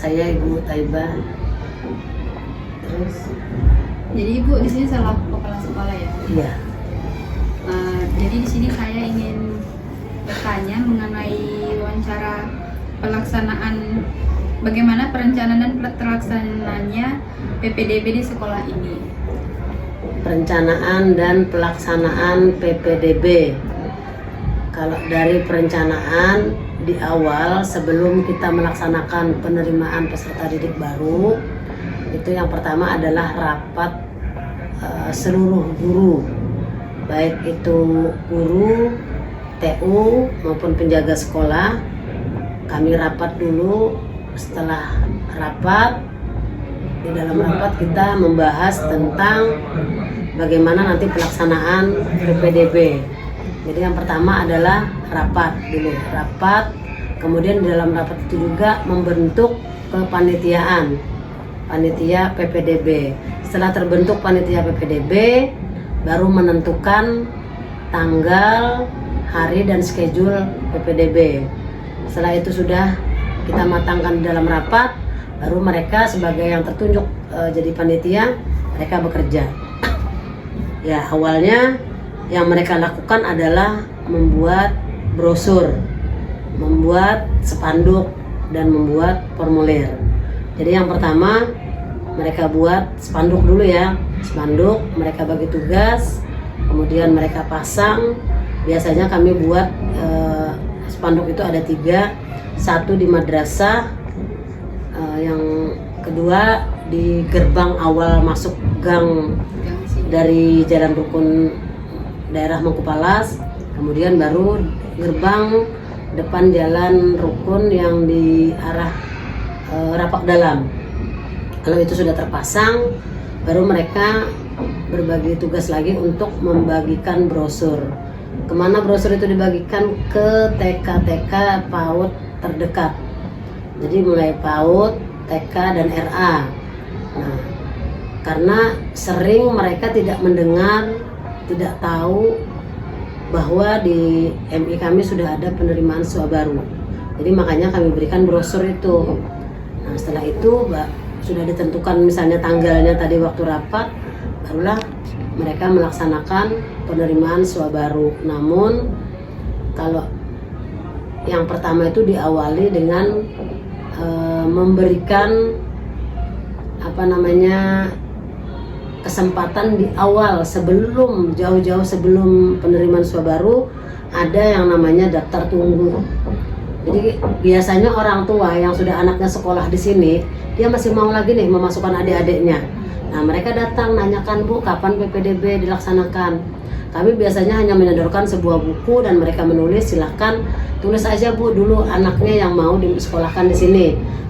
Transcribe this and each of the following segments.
saya Ibu Taibah. Terus? Jadi Ibu di sini selaku kepala sekolah ya? Iya. Jadi di sini saya ingin bertanya mengenai wawancara pelaksanaan, bagaimana perencanaan dan pelaksanaannya PPDB di sekolah ini. Perencanaan dan pelaksanaan PPDB. Kalau dari perencanaan di awal sebelum kita melaksanakan penerimaan peserta didik baru, itu yang pertama adalah rapat seluruh guru, baik itu guru, TU maupun penjaga sekolah. Kami rapat dulu. Setelah rapat, di dalam rapat kita membahas tentang bagaimana nanti pelaksanaan PPDB. Jadi yang pertama adalah rapat dulu, kemudian di dalam rapat itu juga membentuk kepanitiaan, panitia PPDB. Setelah terbentuk panitia PPDB, baru menentukan tanggal, hari dan schedule PPDB. Setelah itu sudah kita matangkan di dalam rapat, baru mereka sebagai yang tertunjuk jadi panitia, mereka bekerja. Ya, awalnya yang mereka lakukan adalah membuat brosur, membuat spanduk, dan membuat formulir. Jadi yang pertama mereka buat spanduk dulu ya, spanduk mereka bagi tugas, kemudian mereka pasang. Biasanya kami buat spanduk itu ada 3, satu di madrasah, yang kedua di gerbang awal masuk gang dari Jalan Rukun daerah Mangkupalas, kemudian baru gerbang depan Jalan Rukun yang di arah Rapak Dalam. Kalau itu sudah terpasang, baru mereka berbagi tugas lagi untuk membagikan brosur. Kemana brosur itu dibagikan? Ke TK-TK PAUD terdekat. Jadi mulai PAUD, TK, dan RA. Nah, karena sering mereka tidak mendengar, tidak tahu bahwa di MI kami sudah ada penerimaan siswa baru. Jadi makanya kami berikan brosur itu. Nah, setelah itu sudah ditentukan misalnya tanggalnya tadi waktu rapat, barulah mereka melaksanakan penerimaan siswa baru. Namun kalau yang pertama itu diawali dengan memberikan kesempatan di awal, sebelum jauh-jauh sebelum penerimaan siswa baru, ada yang namanya daftar tunggu. Jadi biasanya orang tua yang sudah anaknya sekolah di sini, dia masih mau lagi nih memasukkan adik-adiknya. Nah, mereka datang nanyakan, Bu, kapan PPDB dilaksanakan? Kami biasanya hanya menyodorkan sebuah buku dan mereka menulis, silahkan tulis aja, Bu, dulu anaknya yang mau disekolahkan di sini.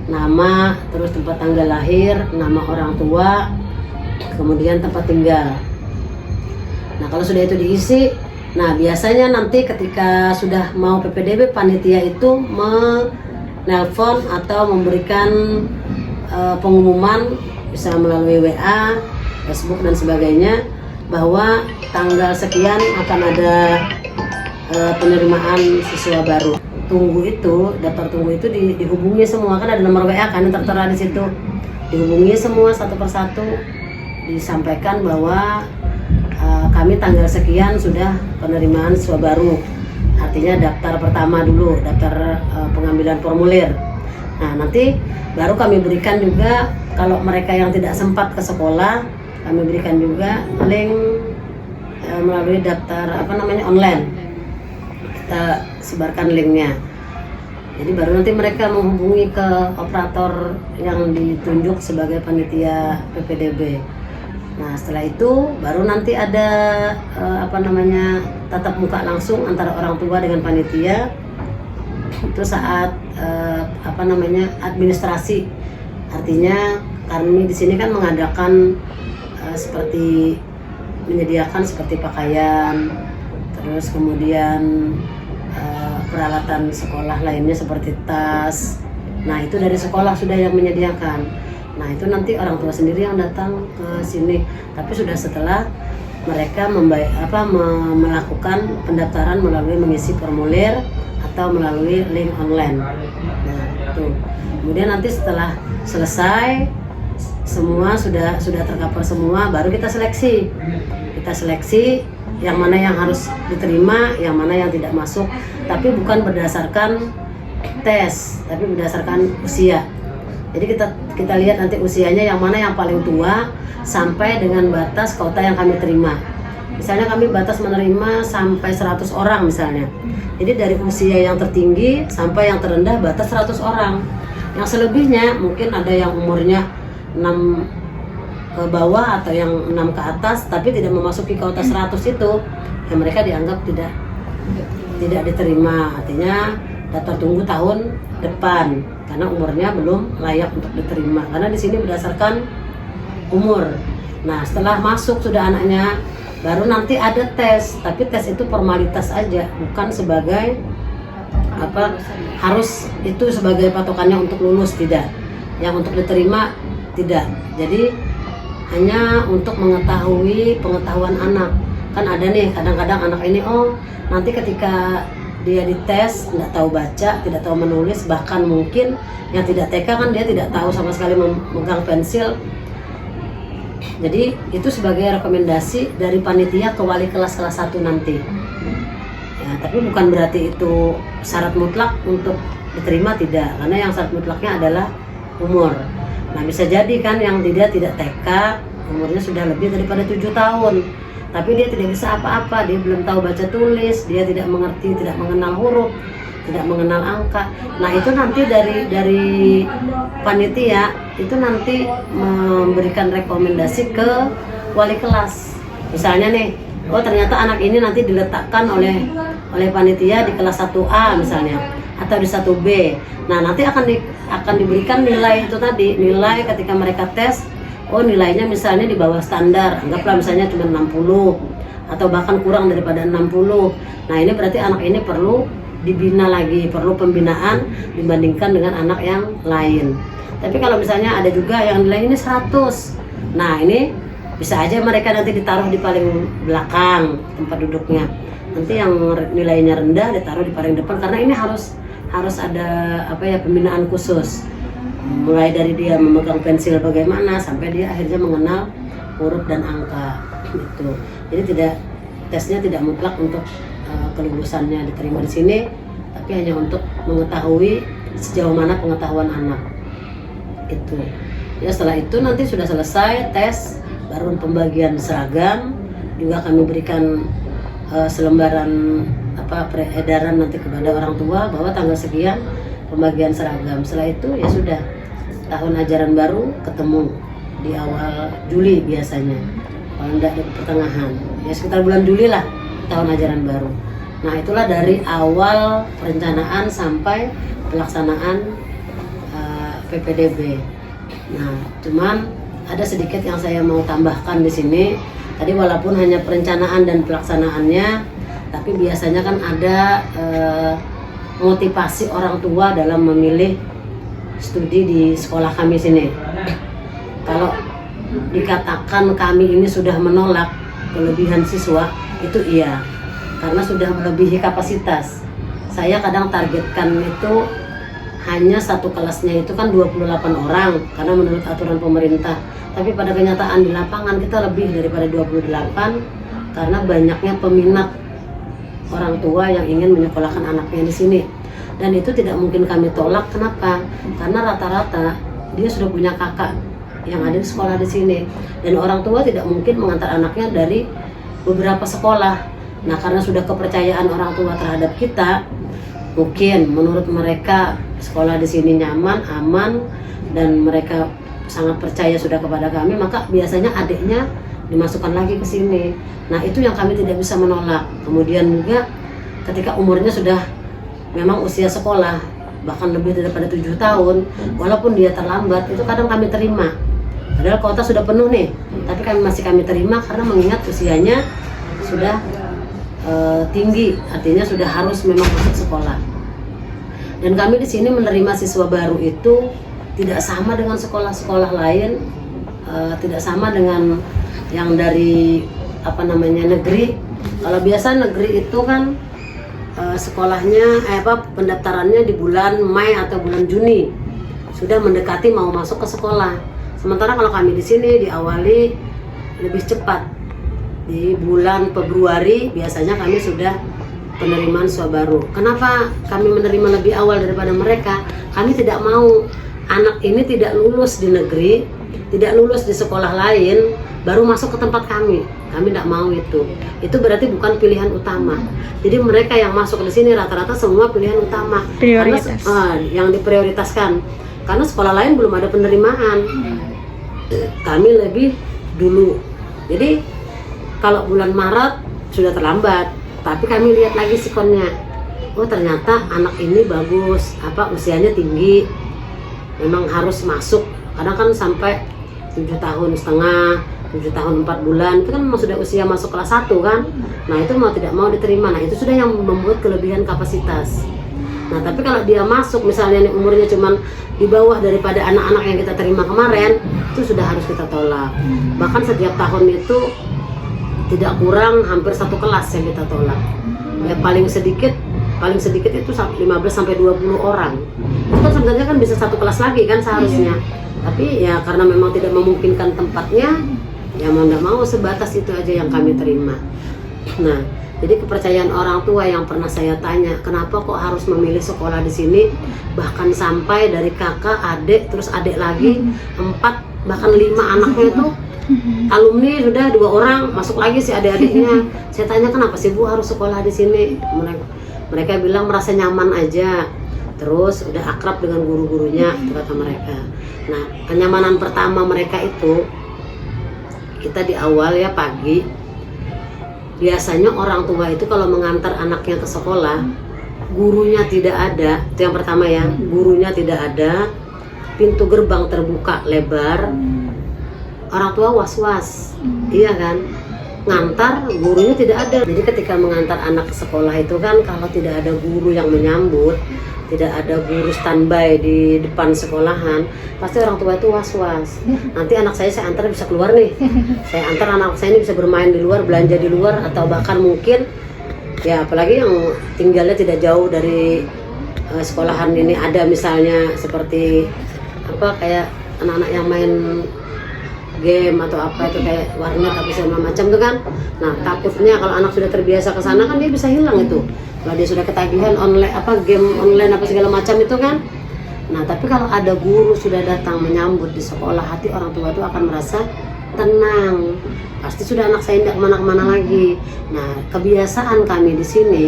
Nama, terus tempat tanggal lahir, nama orang tua, kemudian tempat tinggal. Nah, kalau sudah itu diisi, nah biasanya nanti ketika sudah mau PPDB, panitia itu menelpon atau memberikan pengumuman, bisa melalui WA, Facebook dan sebagainya, bahwa tanggal sekian akan ada penerimaan siswa baru. Daftar tunggu itu dihubungi semua, kan ada nomor WA kan yang tertera di situ. Dihubungi semua satu persatu, disampaikan bahwa kami tanggal sekian sudah penerimaan siswa baru. Artinya daftar pertama dulu, daftar pengambilan formulir. Nah, nanti baru kami berikan juga, kalau mereka yang tidak sempat ke sekolah, kami berikan juga link melalui daftar online. Kita sebarkan linknya. Jadi baru nanti mereka menghubungi ke operator yang ditunjuk sebagai panitia PPDB. Nah, setelah itu baru nanti ada tatap muka langsung antara orang tua dengan panitia. Itu saat administrasi. Artinya kami di sini kan mengadakan seperti menyediakan seperti pakaian, terus kemudian peralatan sekolah lainnya seperti tas. Nah, itu dari sekolah sudah yang menyediakan. Nah, itu nanti orang tua sendiri yang datang ke sini. Tapi sudah setelah mereka melakukan pendaftaran melalui mengisi formulir atau melalui link online. Nah, itu. Kemudian nanti setelah selesai semua sudah tercover semua, baru kita seleksi. Kita seleksi yang mana yang harus diterima, yang mana yang tidak masuk, tapi bukan berdasarkan tes, tapi berdasarkan usia. Jadi kita lihat nanti usianya yang mana yang paling tua sampai dengan batas kota yang kami terima. Misalnya kami batas menerima sampai 100 orang misalnya. Jadi dari usia yang tertinggi sampai yang terendah batas 100 orang. Yang selebihnya mungkin ada yang umurnya 6 ke bawah atau yang 6 ke atas tapi tidak memasuki kota 100 itu, yang mereka dianggap tidak diterima. Artinya daftar tunggu tahun depan karena umurnya belum layak untuk diterima. Karena di sini berdasarkan umur. Nah, setelah masuk sudah anaknya, baru nanti ada tes, tapi tes itu formalitas aja, bukan sebagai harus itu sebagai patokannya untuk lulus, tidak. Yang untuk diterima tidak. Jadi hanya untuk mengetahui pengetahuan anak. Kan ada nih kadang-kadang anak ini nanti ketika dia dites tidak tahu baca, tidak tahu menulis, bahkan mungkin yang tidak TK kan dia tidak tahu sama sekali memegang pensil. Jadi itu sebagai rekomendasi dari panitia ke wali kelas 1 nanti. Ya, tapi bukan berarti itu syarat mutlak untuk diterima, tidak. Karena yang syarat mutlaknya adalah umur. Nah, bisa jadi kan yang dia tidak TK, umurnya sudah lebih daripada 7 tahun. Tapi dia tidak bisa apa-apa, dia belum tahu baca tulis, dia tidak mengerti, tidak mengenal huruf, tidak mengenal angka. Nah, itu nanti dari panitia itu nanti memberikan rekomendasi ke wali kelas. Misalnya nih, ternyata anak ini nanti diletakkan oleh panitia di kelas 1A misalnya atau di 1B. Nah, nanti akan diberikan nilai itu tadi, nilai ketika mereka tes. Nilainya misalnya di bawah standar, anggaplah misalnya cuma 60 atau bahkan kurang daripada 60. Nah, ini berarti anak ini perlu dibina lagi, perlu pembinaan dibandingkan dengan anak yang lain. Tapi kalau misalnya ada juga yang nilai ini 100, nah ini bisa aja mereka nanti ditaruh di paling belakang tempat duduknya. Nanti yang nilainya rendah ditaruh di paling depan, karena ini harus ada pembinaan khusus. Mulai dari dia memegang pensil bagaimana sampai dia akhirnya mengenal huruf dan angka gitu. Jadi tesnya tidak mutlak untuk kelulusannya diterima di sini, tapi hanya untuk mengetahui sejauh mana pengetahuan anak itu. Ya, setelah itu nanti sudah selesai tes, baru pembagian seragam. Juga kami berikan selembaran peredaran nanti kepada orang tua bahwa tanggal sekian pembagian seragam. Setelah itu ya sudah, tahun ajaran baru ketemu di awal Juli biasanya, kalau tidak di pertengahan, ya sekitar bulan Juli lah tahun ajaran baru. Nah, itulah dari awal perencanaan sampai pelaksanaan PPDB. Nah, cuman ada sedikit yang saya mau tambahkan di sini. Tadi walaupun hanya perencanaan dan pelaksanaannya, tapi biasanya kan ada motivasi orang tua dalam memilih studi di sekolah kami sini. Kalau dikatakan kami ini sudah menolak kelebihan siswa, itu iya, karena sudah melebihi kapasitas. Saya kadang targetkan itu hanya satu kelasnya itu kan 28 orang karena menurut aturan pemerintah. Tapi pada kenyataan di lapangan kita lebih daripada 28 karena banyaknya peminat orang tua yang ingin menyekolahkan anaknya di sini. Dan itu tidak mungkin kami tolak. Kenapa? Karena rata-rata dia sudah punya kakak yang ada di sekolah di sini, dan orang tua tidak mungkin mengantar anaknya dari beberapa sekolah. Nah, karena sudah kepercayaan orang tua terhadap kita, mungkin menurut mereka sekolah di sini nyaman, aman, dan mereka sangat percaya sudah kepada kami, maka biasanya adiknya dimasukkan lagi ke sini. Nah, itu yang kami tidak bisa menolak. Kemudian juga ketika umurnya sudah memang usia sekolah, bahkan lebih daripada 7 tahun, walaupun dia terlambat, itu kadang kami terima. Padahal kota sudah penuh nih, tapi kami terima karena mengingat usianya sudah tinggi, artinya sudah harus memang masuk sekolah. Dan kami di sini menerima siswa baru itu tidak sama dengan sekolah-sekolah lain, tidak sama dengan yang dari negeri. Kalau biasa negeri itu kan sekolahnya pendaftarannya di bulan Mei atau bulan Juni. sudah mendekati mau masuk ke sekolah. Sementara kalau kami di sini diawali lebih cepat. Di bulan Februari biasanya kami sudah penerimaan siswa baru. Kenapa kami menerima lebih awal daripada mereka? Kami tidak mau anak ini tidak lulus di negeri, tidak lulus di sekolah lain, baru masuk ke tempat kami. Kami tidak mau itu. Itu berarti bukan pilihan utama. Jadi mereka yang masuk di sini rata-rata semua pilihan utama. Prioritas. Karena, yang diprioritaskan. Karena sekolah lain belum ada penerimaan. Kami lebih dulu. Jadi kalau bulan Maret sudah terlambat, tapi kami lihat lagi sikonnya. Oh ternyata anak ini bagus, usianya tinggi, memang harus masuk. Kadang kan sampai 7 tahun setengah, 7 tahun 4 bulan, itu kan sudah usia masuk kelas 1 kan. Nah itu mau tidak mau diterima. Nah itu sudah yang membuat kelebihan kapasitas. Nah tapi kalau dia masuk misalnya umurnya cuman di bawah daripada anak-anak yang kita terima kemarin, itu sudah harus kita tolak. Bahkan setiap tahun itu tidak kurang hampir 1 kelas yang kita tolak. Ya paling sedikit itu 15 sampai 20 orang. Itu kan sebenarnya kan bisa 1 kelas lagi kan seharusnya. Tapi ya karena memang tidak memungkinkan tempatnya, ya mau nggak mau sebatas itu aja yang kami terima. Nah, jadi kepercayaan orang tua yang pernah saya tanya, kenapa kok harus memilih sekolah di sini? Bahkan sampai dari kakak, adik, terus adik lagi, 4 bahkan 5 anaknya itu alumni sudah 2 orang, masuk lagi si adik-adiknya. Saya tanya kenapa sih Bu harus sekolah di sini? Mereka bilang merasa nyaman aja, terus udah akrab dengan guru-gurunya, itu kata mereka. Nah kenyamanan pertama mereka itu, kita di awal ya pagi, biasanya orang tua itu kalau mengantar anaknya ke sekolah, gurunya tidak ada, itu yang pertama ya, gurunya tidak ada, pintu gerbang terbuka lebar. Orang tua was-was, iya kan, ngantar gurunya tidak ada. Jadi ketika mengantar anak ke sekolah itu kan kalau tidak ada guru yang menyambut, tidak ada guru standby di depan sekolahan, pasti orang tua itu was-was. Nanti anak saya antar bisa keluar nih, saya antar anak saya ini bisa bermain di luar, belanja di luar, atau bahkan mungkin ya apalagi yang tinggalnya tidak jauh dari sekolahan ini ada misalnya seperti kayak anak-anak yang main game atau itu kayak warnet tapi segala macam tuh kan. Nah takutnya kalau anak sudah terbiasa ke sana kan dia bisa hilang itu. Kalau dia sudah ketagihan online game online segala macam itu kan. Nah tapi kalau ada guru sudah datang menyambut di sekolah, hati orang tua itu akan merasa tenang. Pasti sudah anak saya tidak kemana-kemana lagi. Nah kebiasaan kami di sini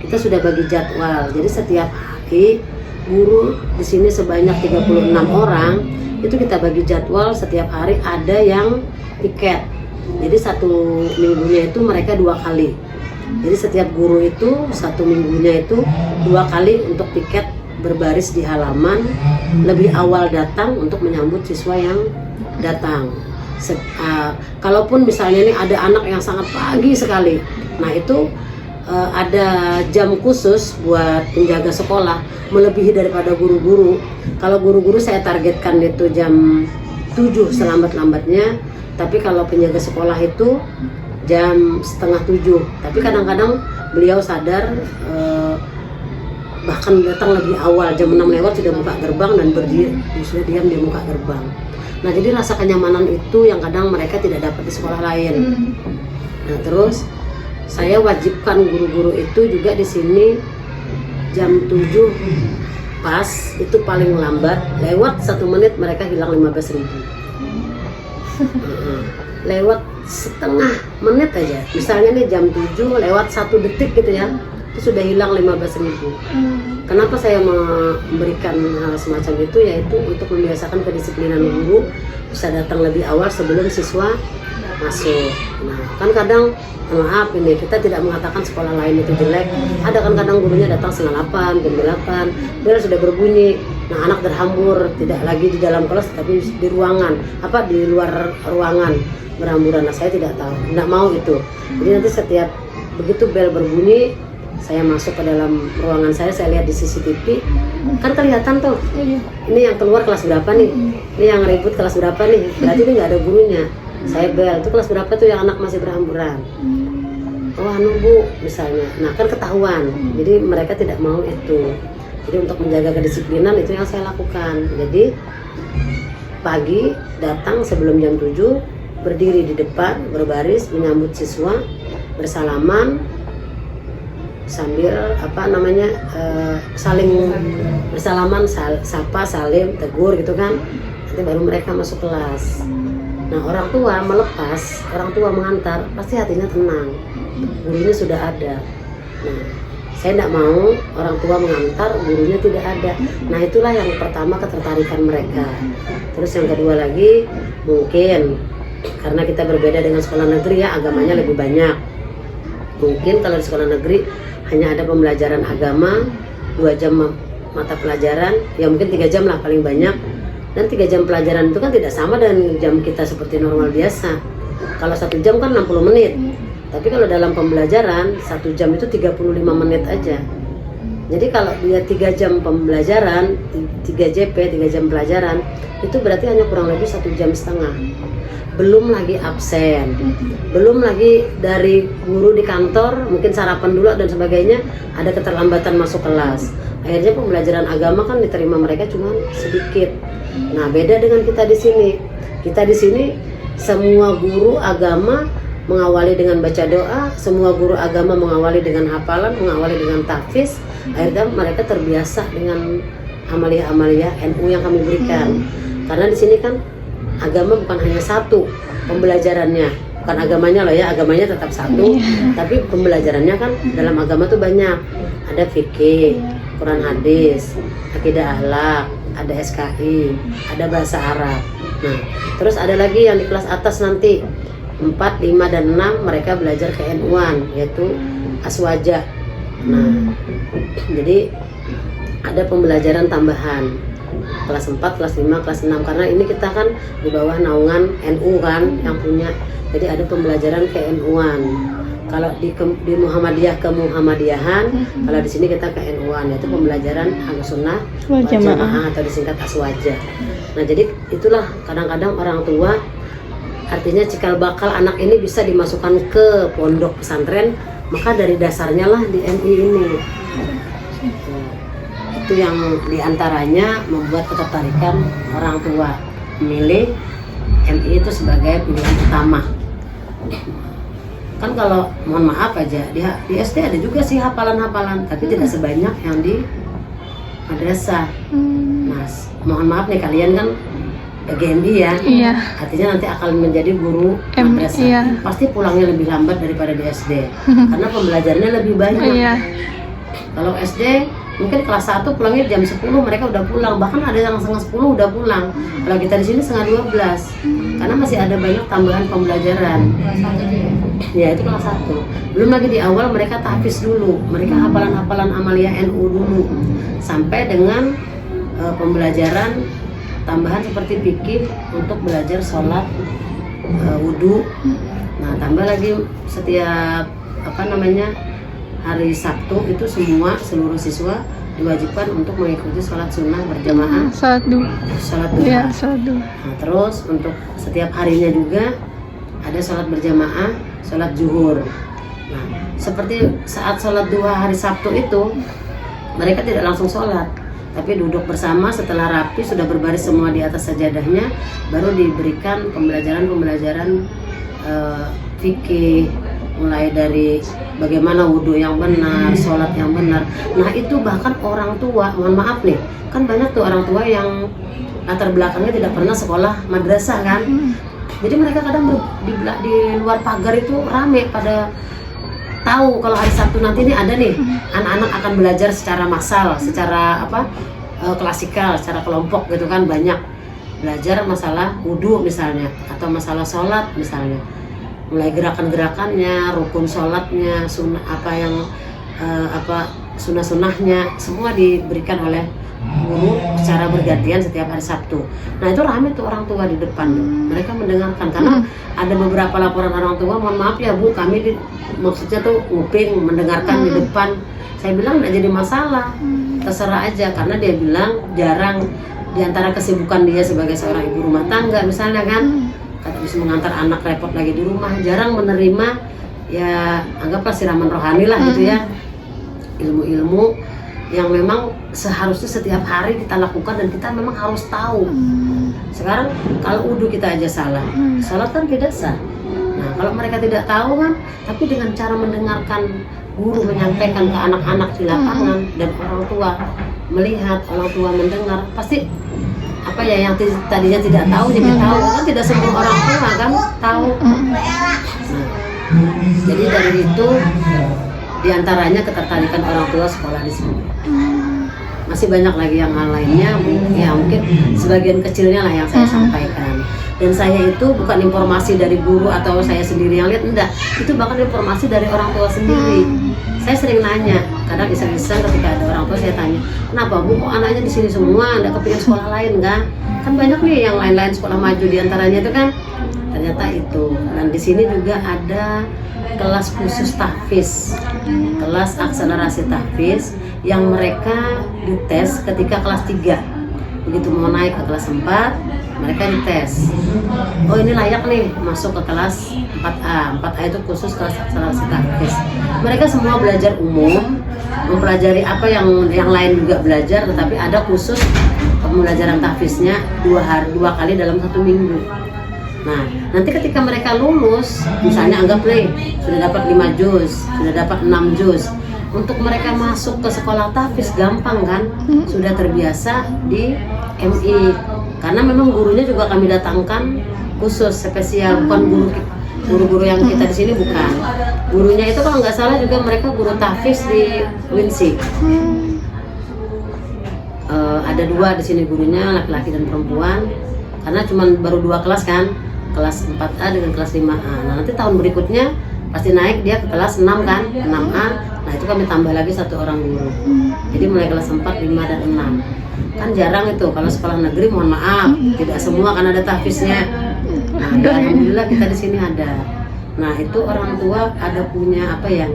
kita sudah bagi jadwal. Jadi setiap hari guru di sini sebanyak 36 orang. Itu kita bagi jadwal setiap hari ada yang piket. Jadi 1 minggunya itu mereka 2 kali. Jadi setiap guru itu 1 minggunya itu 2 kali untuk piket berbaris di halaman, lebih awal datang untuk menyambut siswa yang datang. Kalaupun misalnya ini ada anak yang sangat pagi sekali, nah itu ada jam khusus buat penjaga sekolah melebihi daripada guru-guru. Kalau guru-guru saya targetkan itu jam 7 selambat-lambatnya, tapi kalau penjaga sekolah itu jam setengah 7. Tapi kadang-kadang beliau sadar bahkan datang lebih awal, jam 6 lewat sudah buka gerbang dan sudah diam di muka gerbang. Nah jadi rasa kenyamanan itu yang kadang mereka tidak dapat di sekolah lain. Nah terus saya wajibkan guru-guru itu juga di sini jam 7 pas, itu paling lambat, lewat 1 menit mereka hilang 15.000. Lewat setengah menit aja, misalnya nih jam 7 lewat 1 detik gitu ya, itu sudah hilang 15.000. Kenapa saya memberikan hal semacam itu? Yaitu untuk membiasakan kedisiplinan guru bisa datang lebih awal sebelum siswa masuk. Nah kan kadang maaf ini kita tidak mengatakan sekolah lain itu jelek, ada kan kadang gurunya datang setengah 8, jam 8, bel sudah berbunyi. Nah anak terhambur, tidak lagi di dalam kelas tapi di ruangan, di luar ruangan berhamburan. Nah saya tidak tahu, tidak mau itu. Jadi nanti setiap begitu bel berbunyi, saya masuk ke dalam ruangan saya lihat di CCTV, kan kelihatan tuh, ini yang keluar kelas berapa nih, ini yang ribut kelas berapa nih, berarti ini nggak ada gurunya. Saya bel, itu kelas berapa tuh yang anak masih berhamburan? Oh Bu, misalnya. Nah kan ketahuan, jadi mereka tidak mau itu. Jadi untuk menjaga kedisiplinan itu yang saya lakukan. Jadi pagi datang sebelum jam 7, berdiri di depan, berbaris, menyambut siswa, bersalaman, sambil saling bersalaman, sapa, salim, tegur gitu kan. Nanti baru mereka masuk kelas. Nah orang tua melepas, orang tua mengantar, pasti hatinya tenang, gurunya sudah ada. Nah saya tidak mau orang tua mengantar, gurunya tidak ada. Nah itulah yang pertama, ketertarikan mereka. Terus yang kedua lagi, mungkin karena kita berbeda dengan sekolah negeri ya, agamanya lebih banyak. Mungkin kalau di sekolah negeri hanya ada pembelajaran agama 2 jam mata pelajaran, ya mungkin 3 jam lah paling banyak. Dan 3 jam pelajaran itu kan tidak sama dengan jam kita seperti normal biasa. Kalau 1 jam kan 60 menit. Tapi kalau dalam pembelajaran 1 jam itu 35 menit aja. Jadi kalau dia 3 jam pembelajaran, 3 JP, 3 jam pelajaran, itu berarti hanya kurang lebih 1,5 jam. Belum lagi absen, belum lagi dari guru di kantor, mungkin sarapan dulu dan sebagainya, ada keterlambatan masuk kelas. Akhirnya pembelajaran agama kan diterima mereka cuma sedikit. Nah beda dengan kita di sini. Kita di sini semua guru agama mengawali dengan baca doa, semua guru agama mengawali dengan hafalan, mengawali dengan tahfiz. Akhirnya mereka terbiasa dengan amalia-amalia NU yang kami berikan. Karena di sini kan agama bukan hanya satu pembelajarannya, bukan agamanya loh ya, agamanya tetap satu, tapi pembelajarannya kan dalam agama tuh banyak. Ada fikih, Quran hadis, akidah akhlak, ada SKI, ada bahasa Arab. Nah, terus ada lagi yang di kelas atas nanti 4, 5, dan 6 mereka belajar ke NU-an, yaitu aswaja. Nah, jadi ada pembelajaran tambahan kelas 4, kelas 5, kelas 6, karena ini kita kan di bawah naungan NU kan yang punya. Jadi ada pembelajaran ke NU-an. Kalau di Muhammadiyah ke Muhammadiyahan, kalau di sini kita ke NU-an, yaitu pembelajaran Ahlussunnah wal Jamaah atau disingkat aswaja. Nah, jadi itulah kadang-kadang orang tua, artinya cikal bakal anak ini bisa dimasukkan ke pondok pesantren, maka dari dasarnya lah di MI ini. Itu yang diantaranya membuat ketertarikan orang tua memilih MI itu sebagai pilihan utama. Kan kalau mohon maaf aja di SD ada juga sih hafalan-hafalan, tapi tidak sebanyak yang di madrasah. Nah, mohon maaf nih kalian kan GMI ya, artinya nanti akan menjadi guru madrasah. Pasti pulangnya lebih lambat daripada di SD, karena pembelajarannya lebih banyak. Kalau SD mungkin kelas 1 pulangnya jam 10, mereka udah pulang, bahkan ada yang setengah 10 udah pulang. Kalau kita di sini setengah 12, karena masih ada banyak tambahan pembelajaran. Ya itu kelas 1. Belum lagi di awal mereka tahfiz dulu, mereka hafalan-hafalan amalia NU dulu, sampai dengan pembelajaran tambahan seperti fikih untuk belajar sholat, wudhu. Nah tambah lagi setiap hari Sabtu itu seluruh siswa diwajibkan untuk mengikuti sholat sunnah berjamaah, sholat duha. Nah, terus untuk setiap harinya juga ada sholat berjamaah, sholat zuhur. Nah, seperti saat sholat duha hari Sabtu itu mereka tidak langsung sholat, tapi duduk bersama setelah rapi, sudah berbaris semua di atas sajadahnya, baru diberikan pembelajaran fikih, mulai dari bagaimana wudhu yang benar, sholat yang benar. Nah itu bahkan orang tua, mohon maaf nih, kan banyak tuh orang tua yang latar belakangnya tidak pernah sekolah madrasah kan. Jadi mereka kadang di luar pagar itu rame pada tahu kalau hari Sabtu nanti ini ada nih anak-anak akan belajar secara massal, secara klasikal, secara kelompok gitu kan, banyak belajar masalah wudhu misalnya, atau masalah sholat misalnya, mulai gerakan-gerakannya, rukun sholatnya, sunnah-sunnahnya, semua diberikan oleh guru secara bergantian setiap hari Sabtu. Nah itu ramai tuh orang tua di depan, mereka mendengarkan, karena ada beberapa laporan orang tua, mohon maaf ya Bu, kami maksudnya tuh nguping mendengarkan di depan. Saya bilang nggak jadi masalah, terserah aja, karena dia bilang jarang, diantara kesibukan dia sebagai seorang ibu rumah tangga misalnya kan, habis mengantar anak repot lagi di rumah, jarang menerima ya anggaplah siraman rohani lah gitu ya, ilmu-ilmu yang memang seharusnya setiap hari kita lakukan dan kita memang harus tahu. Sekarang kalau wudhu kita aja salah, salat kan tidak sah. Nah kalau mereka tidak tahu kan, tapi dengan cara mendengarkan guru menyampaikan ke anak-anak di lapangan dan orang tua melihat, orang tua mendengar, pasti apa ya yang tadinya tidak tahu jadi tahu. Kan tidak semua orang tua kan tahu. Nah, jadi dari itu diantaranya ketertarikan orang tua sekolah di sini. Masih banyak lagi yang hal lainnya, ya mungkin sebagian kecilnya lah yang saya sampaikan. Dan saya itu bukan informasi dari guru atau saya sendiri yang lihat, enggak. Itu bahkan informasi dari orang tua sendiri. Saya sering nanya, kadang iseng-iseng ketika ada orang tua saya tanya, kenapa Bu kok anaknya di sini semua, enggak kepingin sekolah lain enggak? Kan banyak nih yang lain-lain sekolah maju diantaranya itu kan. Ternyata itu. Dan di sini juga ada kelas khusus tahfiz, kelas akselerasi tahfiz yang mereka dites ketika kelas 3. Begitu mau naik ke kelas 4, mereka dites. Oh ini layak nih masuk ke kelas 4A. 4A itu khusus kelas akselerasi tahfiz. Mereka semua belajar umum, mempelajari apa yang lain juga belajar, tetapi ada khusus pembelajaran tahfiznya 2 kali dalam 1 minggu. Nah, nanti ketika mereka lulus, misalnya anggap nih, sudah dapat 5 juz, sudah dapat 6 juz, untuk mereka masuk ke sekolah tahfiz gampang kan? Sudah terbiasa di MI. Karena memang gurunya juga kami datangkan khusus, spesial, bukan guru-guru yang kita di sini bukan. Gurunya itu kalau nggak salah juga mereka guru tahfiz di Winsi. Ada 2 di sini gurunya, laki-laki dan perempuan. Karena cuma baru 2 kelas kan, kelas 4A dengan kelas 5A. Nah nanti tahun berikutnya pasti naik dia ke kelas 6 kan, 6A. Nah itu kami tambah lagi 1 orang guru. Jadi mulai kelas 4, 5, dan 6. Kan jarang itu, kalau sekolah negeri mohon maaf, tidak semua kan ada tahfiznya. Nah alhamdulillah kita di sini ada. Nah itu orang tua ada punya apa ya,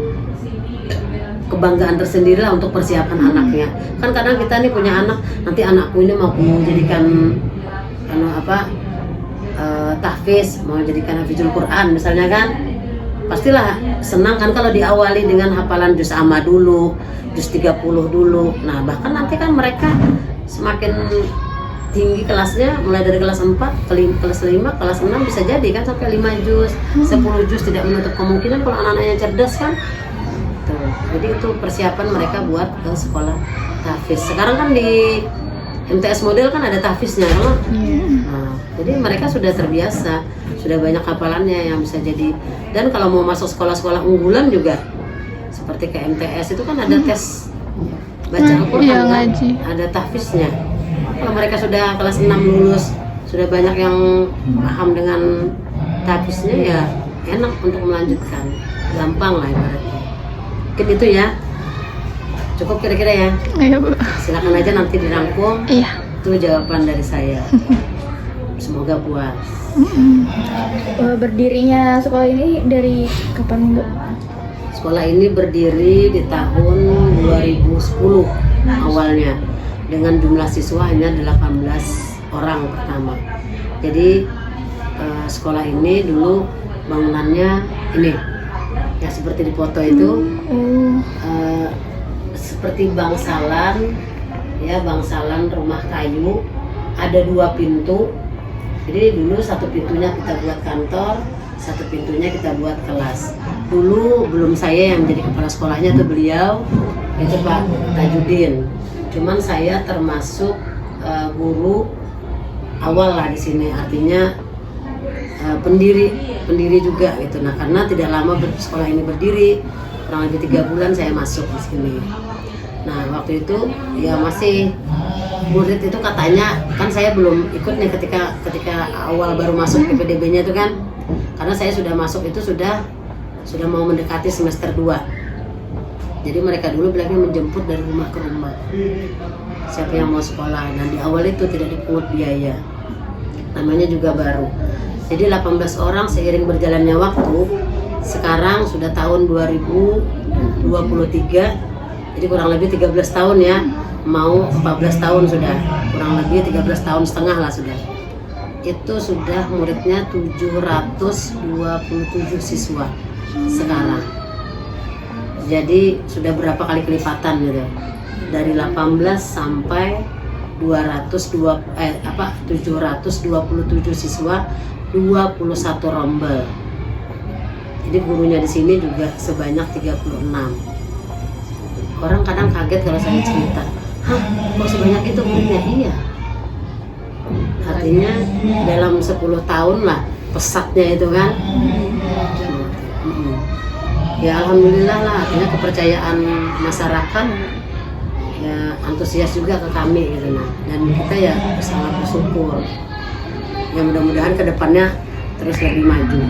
kebanggaan tersendiri lah untuk persiapan anaknya. Kan kadang kita nih punya anak, nanti anakku ini mau jadikan tahfiz, mau jadikan hafizul Quran misalnya kan, pastilah senang kan kalau diawali dengan hafalan juz amma dulu, juz 30 dulu. Nah bahkan nanti kan mereka semakin tinggi kelasnya, mulai dari kelas 4 ke kelas 5, kelas 6 bisa jadi kan sampai 5 juz, 10 juz, tidak menutup kemungkinan kalau anak-anaknya cerdas kan. Tuh. Jadi itu persiapan mereka buat ke sekolah tahfiz. Sekarang kan di MTS model kan ada tahfiznya kan? Nah, jadi mereka sudah terbiasa, sudah banyak hafalannya yang bisa jadi. Dan kalau mau masuk sekolah-sekolah unggulan juga seperti ke MTS itu kan ada tes baca Al-Quran kan? Ada tahfiznya. Kalau mereka sudah kelas 6 lulus, sudah banyak yang paham dengan tahfiznya, ya enak untuk melanjutkan, gampang lah ibaratnya. Mungkin itu ya. Cukup kira-kira ya? Iya Bu. Silakan aja nanti dirangkum. Iya. Itu jawaban dari saya. Semoga puas. Berdirinya sekolah ini dari kapan Bu? Sekolah ini berdiri di tahun 2010 awalnya, dengan jumlah siswa hanya 18 orang pertama. Jadi sekolah ini dulu bangunannya ini ya seperti di foto itu. Seperti bangsalan, ya bangsalan rumah kayu, ada 2 pintu. Jadi dulu 1 pintunya kita buat kantor, 1 pintunya kita buat kelas. Dulu belum saya yang jadi kepala sekolahnya, tuh beliau, itu Pak Tajudin. Cuman saya termasuk guru awal lah di sini, artinya pendiri juga gitu. Nah karena tidak lama sekolah ini berdiri, kurang lebih 3 bulan saya masuk di sini. Nah waktu itu ya masih murid itu katanya, kan saya belum ikut nih ketika awal baru masuk PPDB-nya itu kan, karena saya sudah masuk itu sudah mau mendekati semester 2. Jadi mereka dulu bilangnya menjemput dari rumah ke rumah siapa yang mau sekolah. Dan di awal itu tidak dipungut biaya, namanya juga baru. Jadi 18 orang. Seiring berjalannya waktu, sekarang sudah tahun 2023, jadi kurang lebih 13 tahun ya, mau 14 tahun sudah, kurang lebih 13 tahun setengah lah sudah. Itu sudah muridnya 727 siswa sekarang. Jadi sudah berapa kali kelipatan gitu. dari 18 sampai 727 siswa, 21 rombel. Jadi gurunya di sini juga sebanyak 36. Orang kadang kaget kalau saya cerita, hah, kok sebanyak itu gurunya? Iya. Artinya dalam 10 tahun lah pesatnya itu kan. Ya alhamdulillah lah, artinya kepercayaan masyarakat ya antusias juga ke kami gitu. Nah, dan kita ya sangat bersyukur. Ya mudah-mudahan kedepannya terus lebih maju.